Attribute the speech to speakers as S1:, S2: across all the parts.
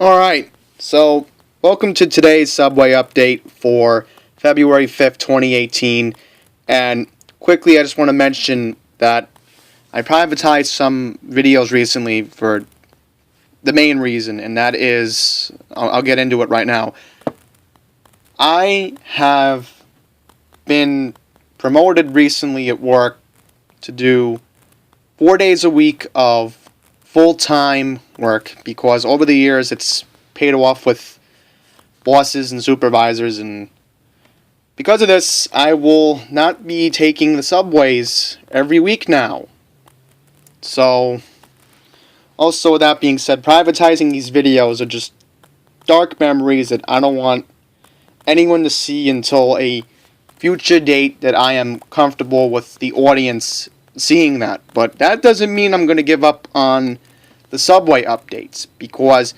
S1: Alright, so welcome to today's Subway update for February 5th, 2018. And quickly, I just want to mention that I privatized some videos recently for the main reason, and that is, I'll get into it right now. I have been promoted recently at work to do 4 days a week of full-time work because over the years it's paid off with bosses and supervisors, and because of this I will not be taking the subways every week now. So also, with that being said, privatizing these videos are just dark memories that I don't want anyone to see until a future date that I am comfortable with the audience seeing that. But that doesn't mean I'm going to give up on the subway updates, because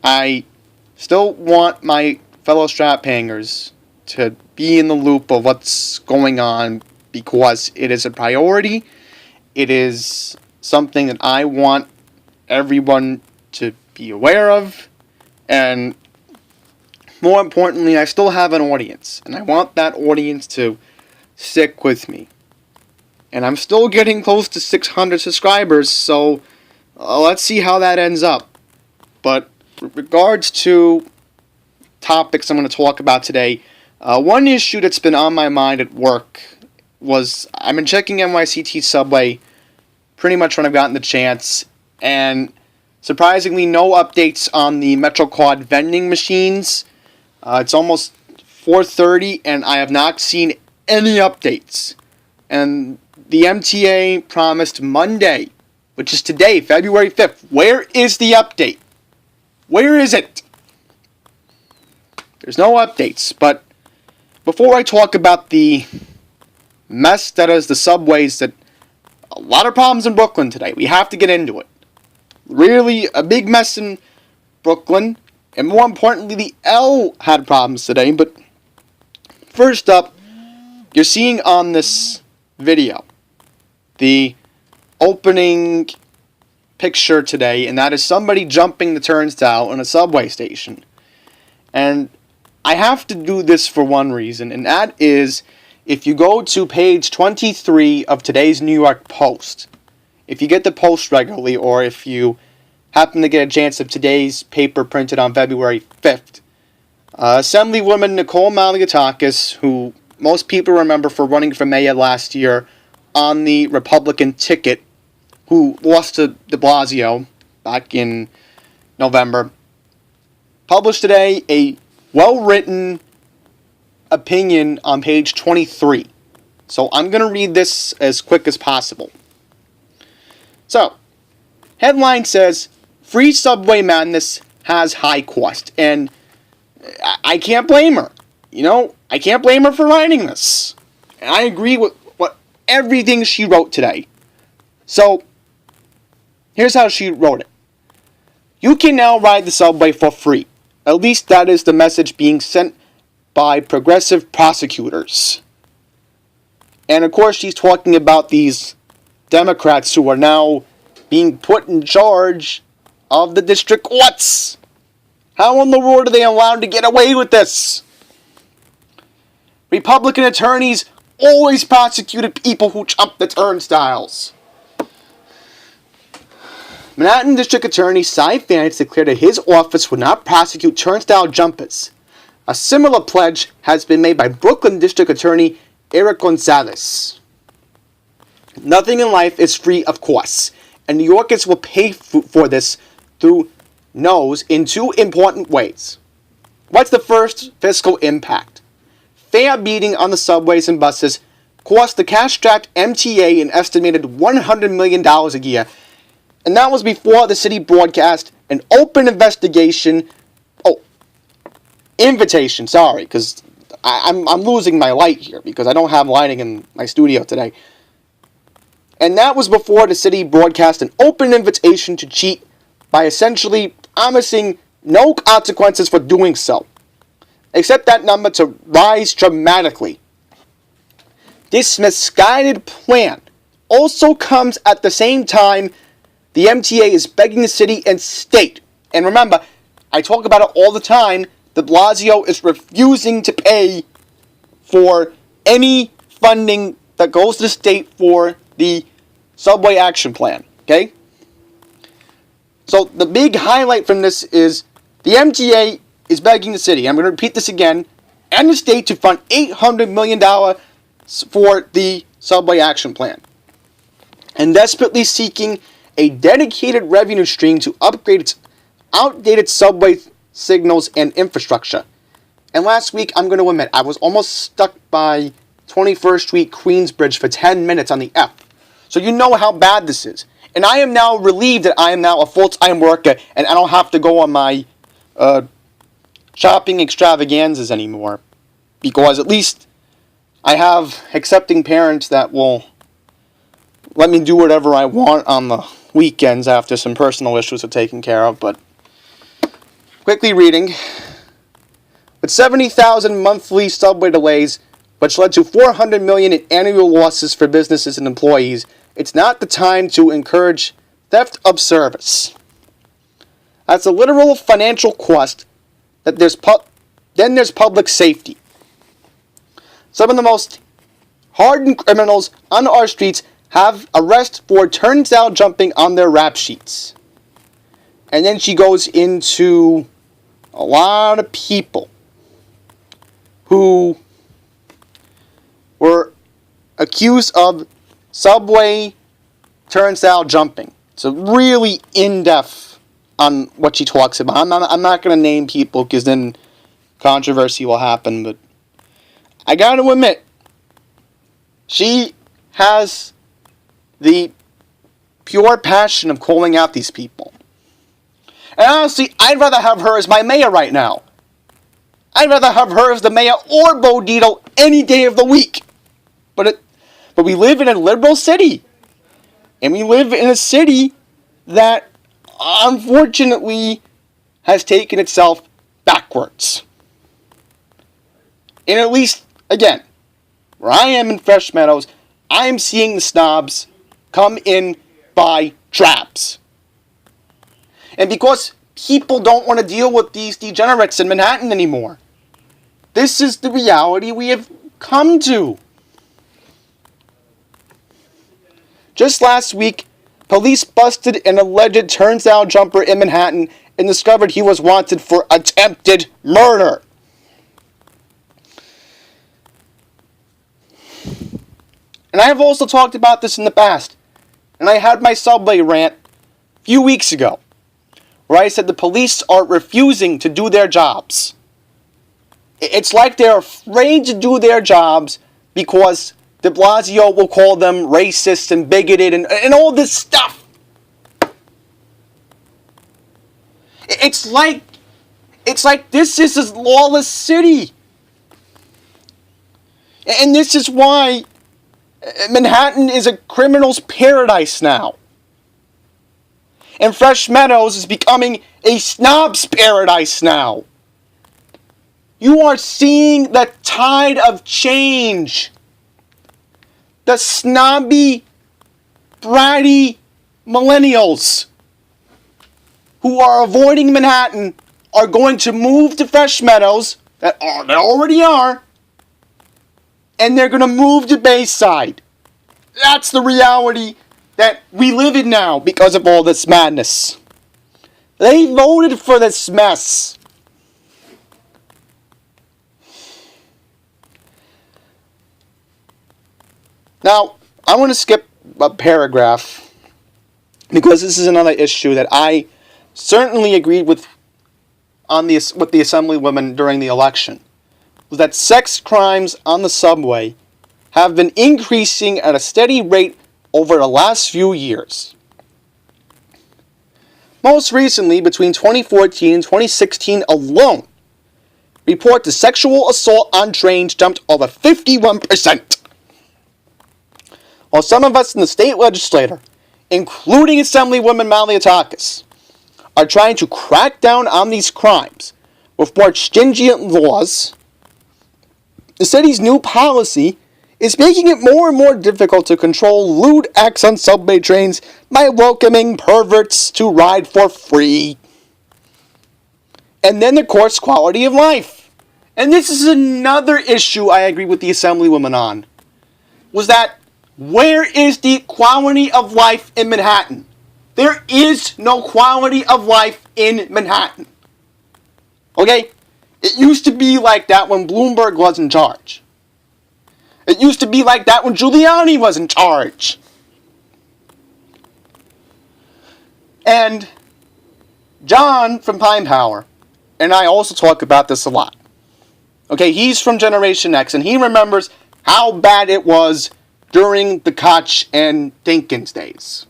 S1: I still want my fellow strap hangers to be in the loop of what's going on, because it is a priority. It is something that I want everyone to be aware of, and more importantly, I still have an audience, and I want that audience to stick with me. And I'm still getting close to 600 subscribers, so let's see how that ends up. But with regards to topics I'm going to talk about today, one issue that's been on my mind at work was I've been checking NYCT Subway pretty much when I've gotten the chance, and surprisingly no updates on the MetroCard vending machines. It's almost 4:30 and I have not seen any updates. And the MTA promised Monday, which is today, February 5th. Where is the update? Where is it? There's no updates. But before I talk about the mess that is the subways, that a lot of problems in Brooklyn today, we have to get into it. Really a big mess in Brooklyn, and more importantly, the L had problems today. But first up, you're seeing on this video the opening picture today, and that is somebody jumping the turnstile in a subway station. And I have to do this for one reason, and that is if you go to page 23 of today's New York Post, if you get the Post regularly, or if you happen to get a chance of today's paper printed on February 5th, Assemblywoman Nicole Maliotakis, who most people remember for running for mayor last year on the Republican ticket, who lost to de Blasio back in November, published today a well-written opinion on page 23. So I'm going to read this as quick as possible. So, headline says, "Free subway madness has high cost." And I can't blame her. I can't blame her for writing this. And I agree with everything she wrote today. So, here's how she wrote it. "You can now ride the subway for free. At least that is the message being sent by progressive prosecutors." And of course, she's talking about these Democrats who are now being put in charge of the district courts. How in the world are they allowed to get away with this? Republican attorneys always prosecuted people who jump the turnstiles. Manhattan District Attorney Cy Vance declared that his office would not prosecute turnstile jumpers. A similar pledge has been made by Brooklyn District Attorney Eric Gonzalez. Nothing in life is free, of course, and New Yorkers will pay for this through nose in two important ways. What's the first fiscal impact? Fare beating on the subways and buses cost the cash-strapped MTA an estimated $100 million a year, and that was before the city broadcast an open invitation, sorry, because I'm losing my light here because I don't have lighting in my studio today. And that was before the city broadcast an open invitation to cheat by essentially promising no consequences for doing so, except that number to rise dramatically. This misguided plan also comes at the same time the MTA is begging the city and state, and remember, I talk about it all the time. De Blasio is refusing to pay for any funding that goes to the state for the subway action plan. Okay? So the big highlight from this is the MTA is begging the city, I'm going to repeat this again, and the state to fund $800 million for the subway action plan, and desperately seeking a dedicated revenue stream to upgrade its outdated subway signals and infrastructure. And last week, I'm going to admit, I was almost stuck by 21st Street Queensbridge for 10 minutes on the F. So you know how bad this is. And I am now relieved that I am now a full-time worker and I don't have to go on my shopping extravaganzas anymore. Because at least I have accepting parents that will let me do whatever I want on the weekends after some personal issues are taken care of. But quickly reading. With 70,000 monthly subway delays, which led to $400 million in annual losses for businesses and employees, it's not the time to encourage theft of service. That's a literal financial cost. Then there's public safety. Some of the most hardened criminals on our streets have arrest for turnstile jumping on their rap sheets. And then she goes into a lot of people who were accused of subway turnstile jumping. It's a really in-depth on what she talks about. I'm not going to name people because then controversy will happen, but I got to admit, she has the pure passion of calling out these people. And honestly, I'd rather have her as my mayor right now. I'd rather have her as the mayor or Bo Dietl any day of the week. But we live in a liberal city. And we live in a city that, unfortunately, has taken itself backwards. And at least, again, where I am in Fresh Meadows, I am seeing the snobs come in by traps. And because people don't want to deal with these degenerates in Manhattan anymore, this is the reality we have come to. Just last week, police busted an alleged turnstile jumper in Manhattan and discovered he was wanted for attempted murder. And I have also talked about this in the past. And I had my subway rant a few weeks ago, where I said the police are refusing to do their jobs. It's like they're afraid to do their jobs because de Blasio will call them racist and bigoted and all this stuff. It's like this is a lawless city. And this is why Manhattan is a criminal's paradise now. And Fresh Meadows is becoming a snob's paradise now. You are seeing the tide of change. The snobby, bratty millennials who are avoiding Manhattan are going to move to Fresh Meadows, that already are, and they're going to move to Bayside. That's the reality that we live in now because of all this madness. They voted for this mess. Now, I want to skip a paragraph because this is another issue that I certainly agreed with with the Assemblywoman during the election. Was that sex crimes on the subway have been increasing at a steady rate over the last few years. Most recently, between 2014 and 2016 alone, reports of sexual assault on trains jumped over 51%. While some of us in the state legislature, including Assemblywoman Maliotakis, are trying to crack down on these crimes with more stringent laws, the city's new policy is making it more and more difficult to control lewd acts on subway trains by welcoming perverts to ride for free. And then, of course, quality of life. And this is another issue I agree with the Assemblywoman on. Was that, where is the quality of life in Manhattan? There is no quality of life in Manhattan. Okay? It used to be like that when Bloomberg was in charge. It used to be like that when Giuliani was in charge. And John from Pine Power and I also talk about this a lot. Okay, he's from Generation X, and he remembers how bad it was during the Koch and Dinkins days.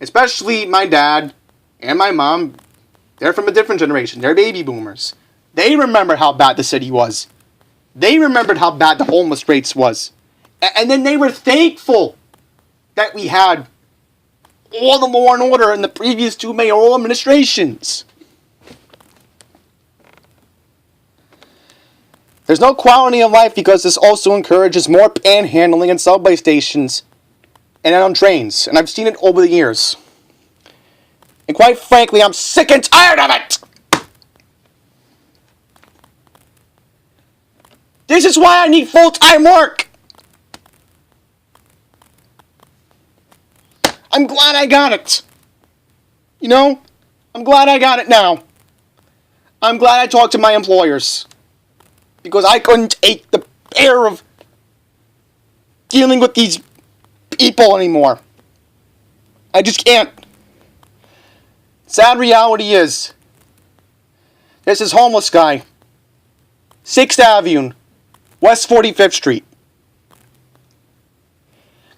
S1: Especially my dad and my mom, they're from a different generation. They're baby boomers. They remember how bad the city was. They remembered how bad the homeless rates was. And then they were thankful that we had all the law and order in the previous two mayoral administrations. There's no quality of life because this also encourages more panhandling in subway stations and on trains. And I've seen it over the years. And quite frankly, I'm sick and tired of it! This is why I need full-time work! I'm glad I got it. You know, I'm glad I got it now. I'm glad I talked to my employers. Because I couldn't take the bear of dealing with these people anymore. I just can't. Sad reality is, there's this homeless guy, 6th Avenue, West 45th Street.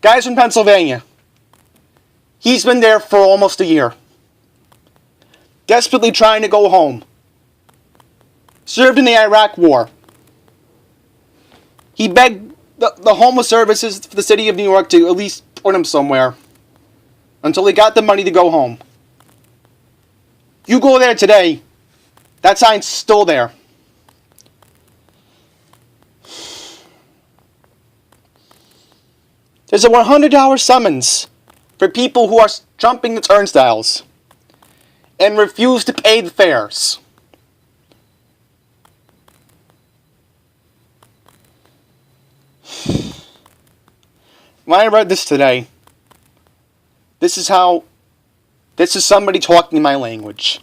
S1: Guy's from Pennsylvania. He's been there for almost a year. Desperately trying to go home. Served in the Iraq War. He begged the homeless services for the city of New York to at least put him somewhere until he got the money to go home. You go there today, that sign's still there. There's a $100 summons for people who are jumping the turnstiles and refuse to pay the fares. When I read this today, this is somebody talking my language.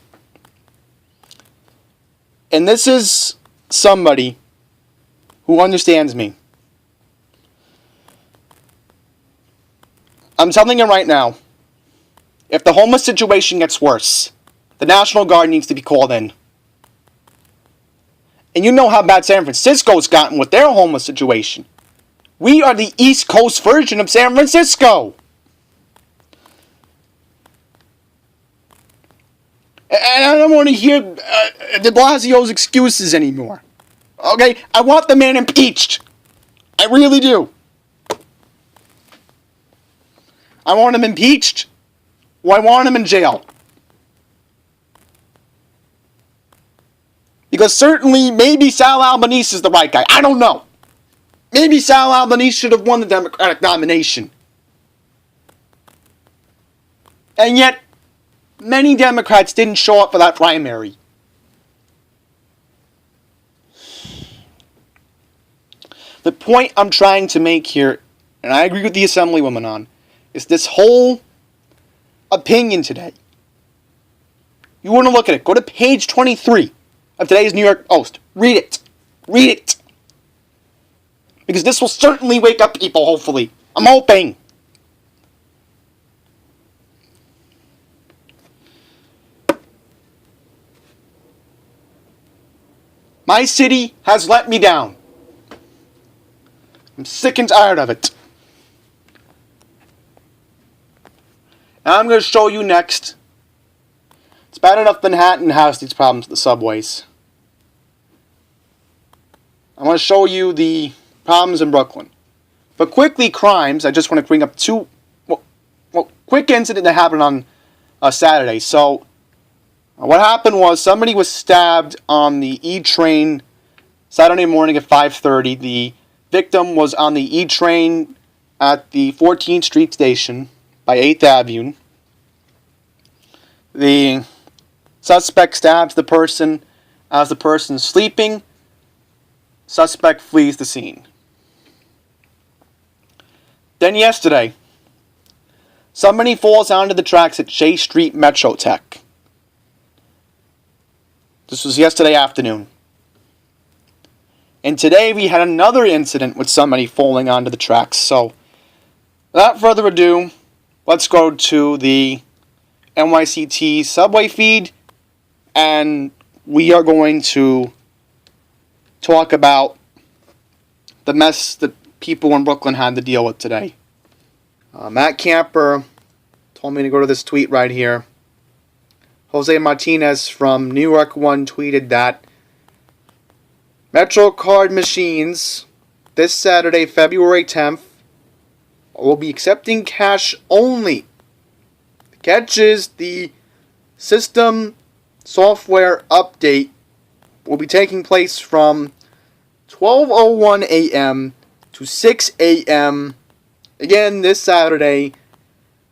S1: And this is somebody who understands me. I'm telling you right now, if the homeless situation gets worse, the National Guard needs to be called in. And you know how bad San Francisco's gotten with their homeless situation. We are the East Coast version of San Francisco. And I don't want to hear de Blasio's excuses anymore. Okay? I want the man impeached. I really do. I want him impeached, or I want him in jail. Because certainly, maybe Sal Albanese is the right guy. I don't know. Maybe Sal Albanese should have won the Democratic nomination. And yet, many Democrats didn't show up for that primary. The point I'm trying to make here, and I agree with the Assemblywoman on, is this whole opinion today. You want to look at it. Go to page 23 of today's New York Post. Read it. Read it. Because this will certainly wake up people, hopefully. I'm hoping. My city has let me down. I'm sick and tired of it. And I'm going to show you next. It's bad enough Manhattan has these problems with the subways. I'm going to show you the problems in Brooklyn. But quickly, crimes, I just want to bring up two, quick incident that happened on Saturday. So, what happened was somebody was stabbed on the E train Saturday morning at 5:30. The victim was on the E train at the 14th Street station by 8th Avenue. The Suspect stabs the person as the person is sleeping. Suspect flees the scene. Then yesterday, somebody falls onto the tracks at J Street MetroTech. This was yesterday afternoon. And today we had another incident with somebody falling onto the tracks. So, without further ado, let's go to the NYCT subway feed, and we are going to talk about the mess that people in Brooklyn had to deal with today. Matt Camper told me to go to this tweet right here. Jose Martinez from New York One tweeted that MetroCard machines this Saturday, February 10th, will be accepting cash only. The catch is the system software update will be taking place from 12:01 a.m. to 6 a.m. again this Saturday,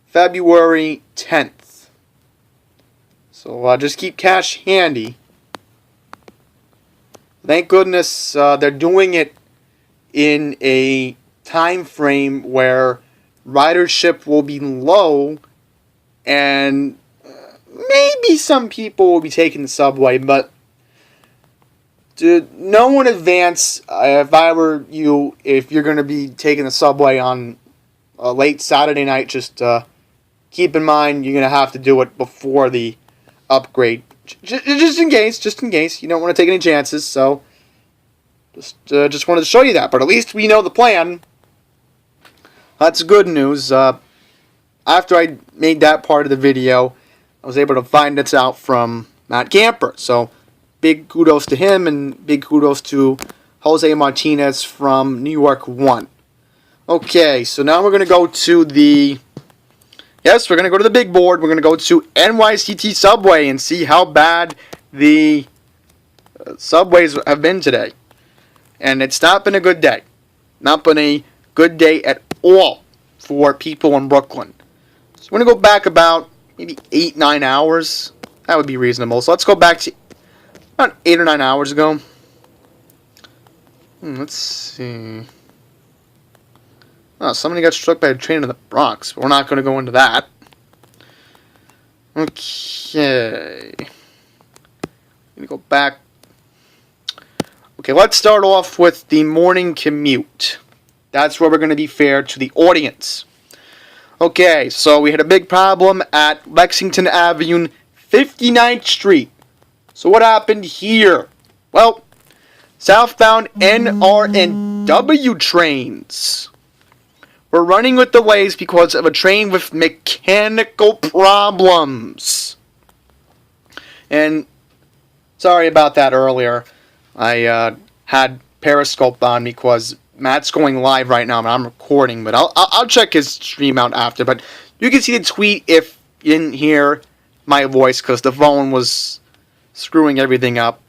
S1: February 10th. So just keep cash handy. Thank goodness they're doing it in a time frame where ridership will be low, and maybe some people will be taking the subway, but know in advance, if I were you, if you're going to be taking the subway on a late Saturday night, just keep in mind you're going to have to do it before the upgrade. Just in case, you don't want to take any chances, so just wanted to show you that, but at least we know the plan. That's good news. After I made that part of the video, I was able to find this out from Matt Camper, so big kudos to him, and big kudos to Jose Martinez from New York One. Okay, so now we're going to go to the... Yes, we're going to go to the big board. We're going to go to NYCT Subway and see how bad the subways have been today. And it's not been a good day. Not been a good day at all for people in Brooklyn. So we're going to go back about maybe 8-9 hours. That would be reasonable. So let's go back to about 8 or 9 hours ago. Let's see. Oh, somebody got struck by a train in the Bronx, but we're not going to go into that. Okay. Let me go back. Okay, let's start off with the morning commute. That's where we're going to be fair to the audience. Okay, so we had a big problem at Lexington Avenue, 59th Street. So what happened here? Well, southbound NR and W trains were running with delays because of a train with mechanical problems. And sorry about that earlier. I had Periscope on because Matt's going live right now and I'm recording, but I'll check his stream out after. But you can see the tweet if you didn't hear my voice because the phone was screwing everything up.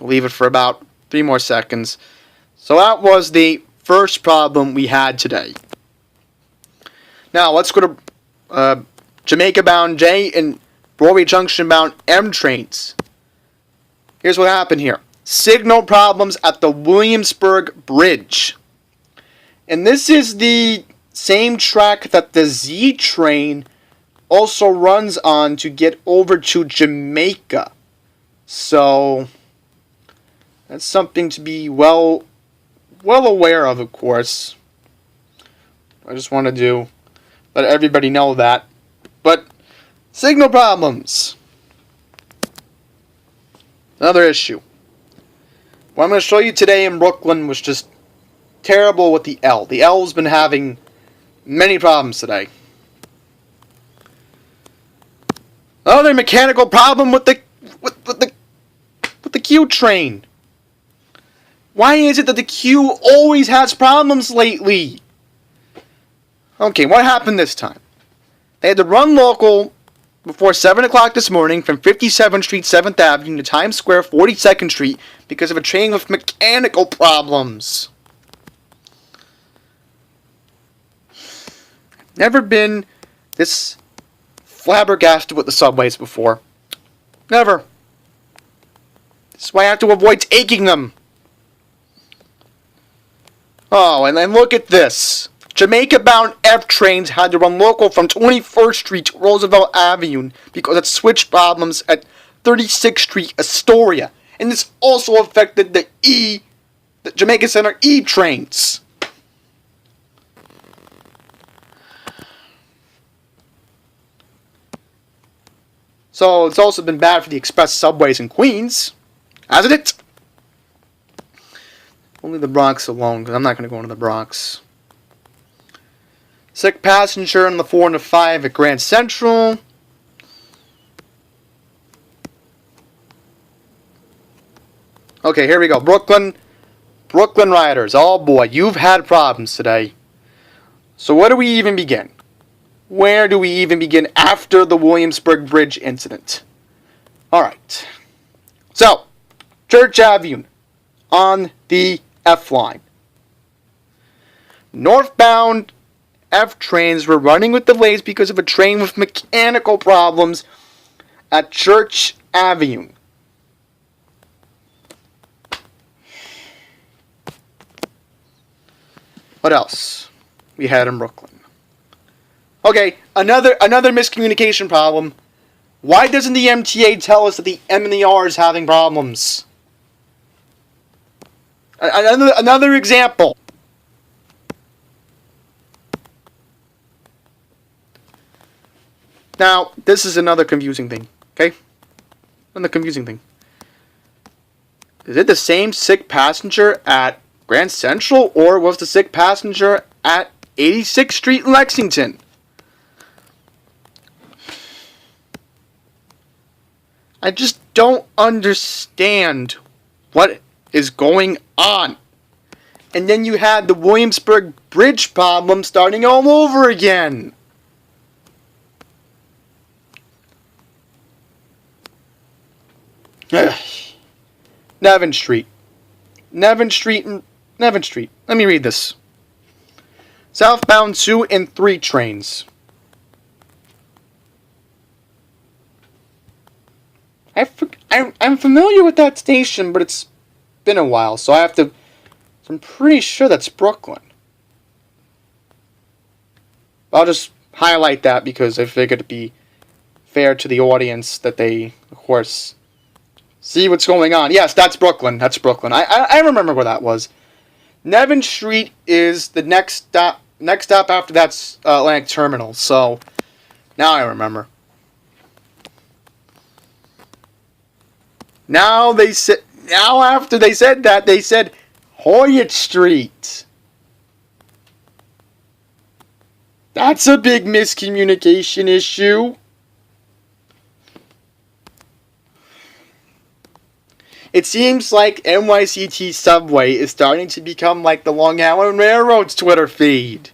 S1: I'll leave it for about 3 more seconds. So that was the first problem we had today. Now let's go to Jamaica bound J and Broadway Junction bound M trains. Here's what happened here. Signal problems at the Williamsburg Bridge. And this is the same track that the Z train also runs on to get over to Jamaica. So that's something to be well aware of course. I just want to let everybody know that. But signal problems. Another issue. What I'm going to show you today in Brooklyn was just terrible with the L. The L's been having many problems today. Another mechanical problem with the Q train. Why is it that the Q always has problems lately? Okay, what happened this time? They had to run local before 7 o'clock this morning from 57th Street, 7th Avenue to Times Square, 42nd Street because of a train with mechanical problems. Never been this flabbergasted with the subways before. Never. That's why I have to avoid taking them. Oh, and then look at this. Jamaica-bound F trains had to run local from 21st Street to Roosevelt Avenue because of switch problems at 36th Street, Astoria. And this also affected the Jamaica Center E trains. So it's also been bad for the express subways in Queens, hasn't it? Only the Bronx alone, because I'm not going to go into the Bronx. Sick passenger in the 4 and the 5 at Grand Central. Okay, here we go. Brooklyn rioters. Oh boy, you've had problems today. So where do we even begin? Where do we even begin after the Williamsburg Bridge incident? Alright. So, Church Avenue on the F line. Northbound F trains were running with delays because of a train with mechanical problems at Church Avenue. What else we had in Brooklyn? Okay, another miscommunication problem. Why doesn't the MTA tell us that the M and the R is having problems? Another example. Now, this is another confusing thing, okay? Another confusing thing. Is it the same sick passenger at Grand Central, or was the sick passenger at 86th Street in Lexington? I just don't understand what is going on. And then you had the Williamsburg Bridge problem starting all over again. Nevin Street. Let me read this. Southbound 2 and 3 trains. I'm familiar with that station, but it's been a while, so I'm pretty sure that's Brooklyn. I'll just highlight that because I figured it'd be fair to the audience that they, of course, see what's going on. Yes, that's Brooklyn. I remember where that was. Nevin Street is the next stop. Next stop after that's Atlantic Terminal. So now I remember. Now after they said that, they said Hoyt Street. That's a big miscommunication issue. It seems like NYCT Subway is starting to become like the Long Island Railroad's Twitter feed.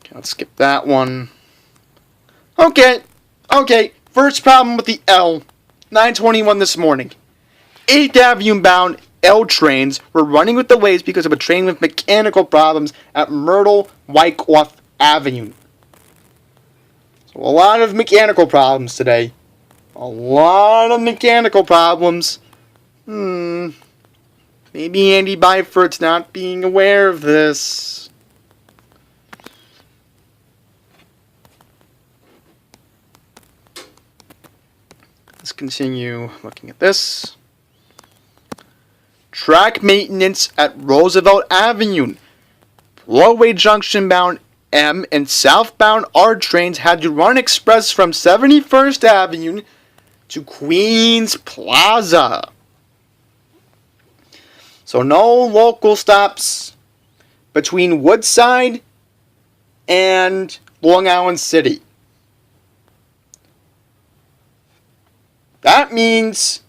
S1: Okay, let's skip that one. Okay. First problem with the L. 9:21 this morning. 8th Avenue bound L trains were running with delays because of a train with mechanical problems at Myrtle Wyckoff Avenue. So a lot of mechanical problems today. A lot of mechanical problems. Maybe Andy Byford's not being aware of this. Let's continue looking at this. Track maintenance at Roosevelt Avenue. Broadway Junction bound M and southbound R trains had to run express from 71st Avenue to Queens Plaza. So no local stops between Woodside and Long Island City. That means,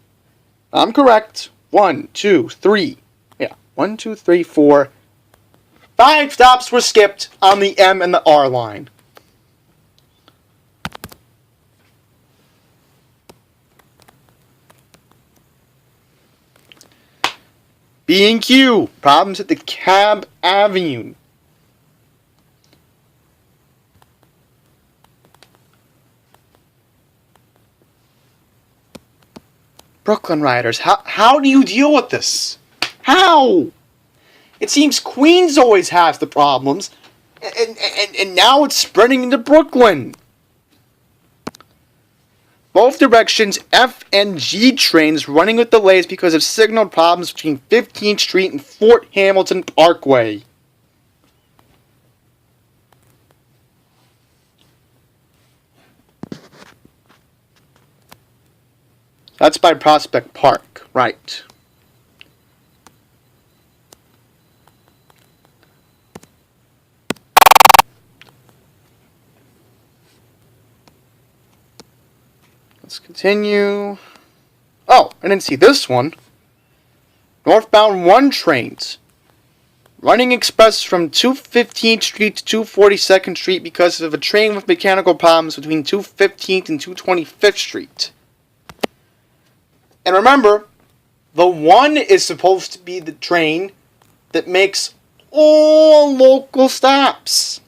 S1: I'm correct, 5 stops were skipped on the M and the R line. B&Q, problems at the Cab Avenue. Brooklyn riders, how do you deal with this? How? It seems Queens always has the problems, and now it's spreading into Brooklyn. Both directions F and G trains running with delays because of signal problems between 15th Street and Fort Hamilton Parkway. That's by Prospect Park, right. Let's continue. Oh, I didn't see this one. Northbound 1 trains. Running express from 215th Street to 242nd Street because of a train with mechanical problems between 215th and 225th Street. And remember, the 1 is supposed to be the train that makes all local stops.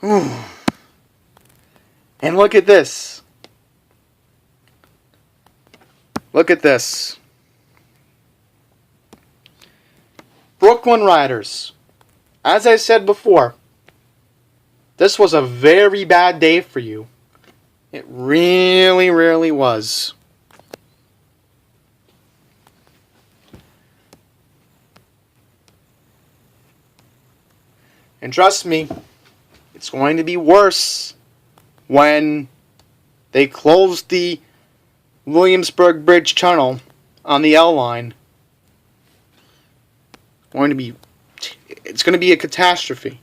S1: And look at this. Look at this. Brooklyn riders. As I said before, this was a very bad day for you. It really, really was. And trust me, it's going to be worse when they close the Williamsburg Bridge Tunnel on the L line. It's going to be a catastrophe.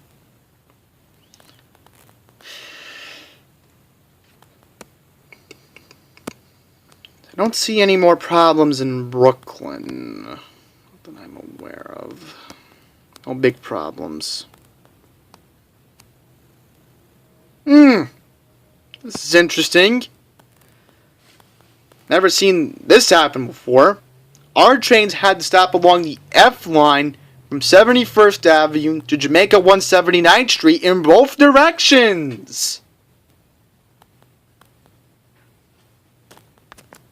S1: I don't see any more problems in Brooklyn that I'm aware of. No big problems. This is interesting. Never seen this happen before. Our trains had to stop along the F line from 71st Avenue to Jamaica 179th Street in both directions.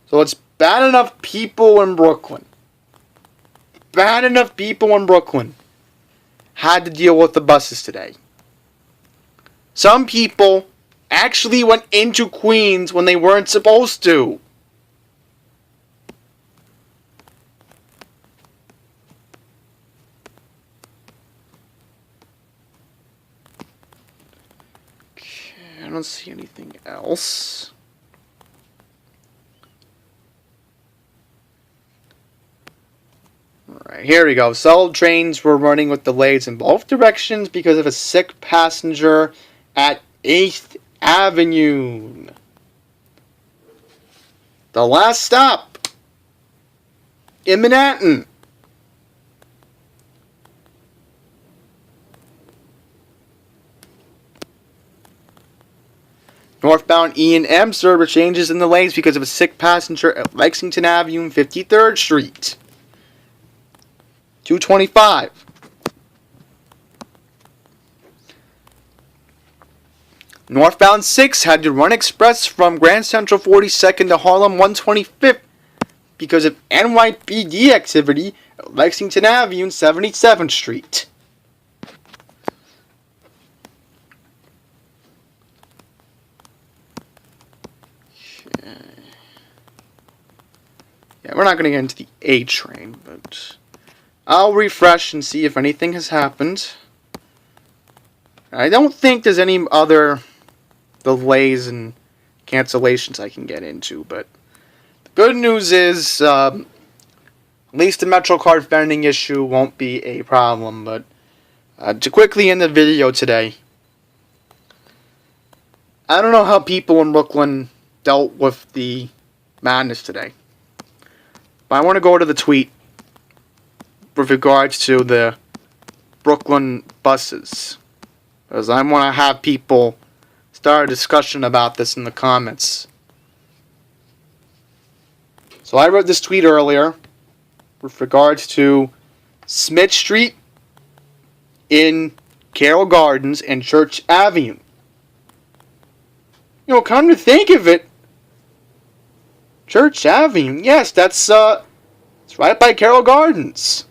S1: So it's bad enough people in Brooklyn. Bad enough people in Brooklyn had to deal with the buses today. Some people actually went into Queens when they weren't supposed to. Okay, I don't see anything else. Alright, here we go. Several trains were running with delays in both directions because of a sick passenger at 8th Avenue. The last stop in Manhattan. Northbound E and M service changes in the lanes because of a sick passenger at Lexington Avenue and 53rd Street. 225. Northbound 6 had to run express from Grand Central 42nd to Harlem 125th because of NYPD activity at Lexington Avenue and 77th Street. Okay. Yeah, we're not going to get into the A train, but I'll refresh and see if anything has happened. I don't think there's any other delays and cancellations I can get into, but the good news is at least the MetroCard vending issue won't be a problem. But to quickly end the video today, I don't know how people in Brooklyn dealt with the madness today, but I want to go to the tweet with regards to the Brooklyn buses, because I want to have people start a discussion about this in the comments. So I wrote this tweet earlier with regards to Smith Street in Carroll Gardens and Church Avenue. come to think of it, Church Avenue, yes, it's right by Carroll Gardens.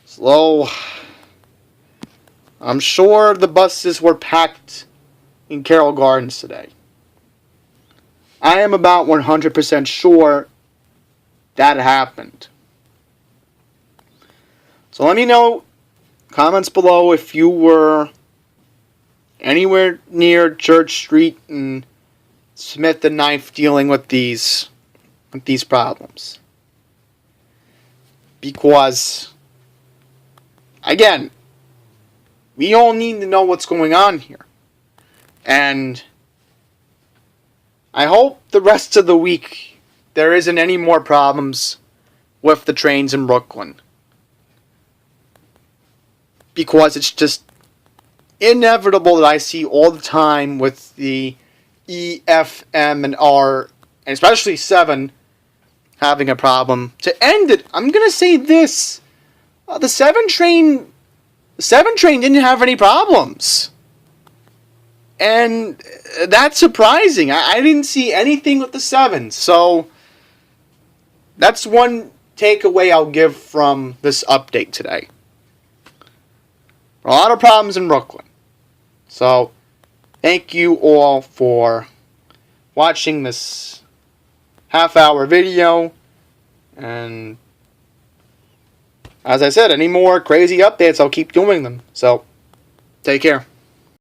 S1: So, I'm sure the buses were packed in Carroll Gardens today. I am about 100% sure that happened. So let me know, comments below, if you were anywhere near Church Street and Smith and Knife dealing with these problems. Because, again, we all need to know what's going on here. And I hope the rest of the week there isn't any more problems with the trains in Brooklyn. Because it's just inevitable that I see all the time with the E, F, M, and R, and especially 7, having a problem. To end it, I'm going to say this. The 7 train didn't have any problems. And that's surprising. I didn't see anything with the 7. So, that's one takeaway I'll give from this update today. A lot of problems in Brooklyn. So, thank you all for watching this half-hour video. And as I said, any more crazy updates, I'll keep doing them. So, take care.